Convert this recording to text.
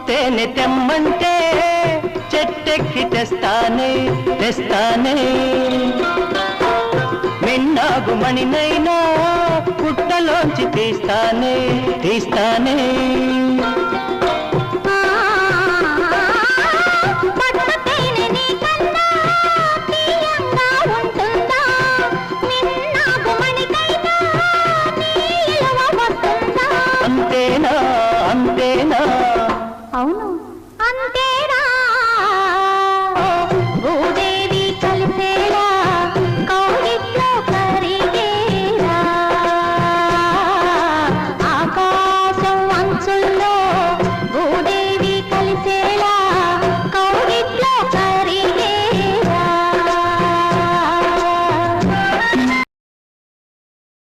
తేనె తెమ్మంటే చెట్టెక్కి తెస్తానే తెస్తానే మిన్నాగు మణినైనా పుట్టలోంచి తీస్తానే తీస్తానే అంతేనా అంతేనా అవును అంతే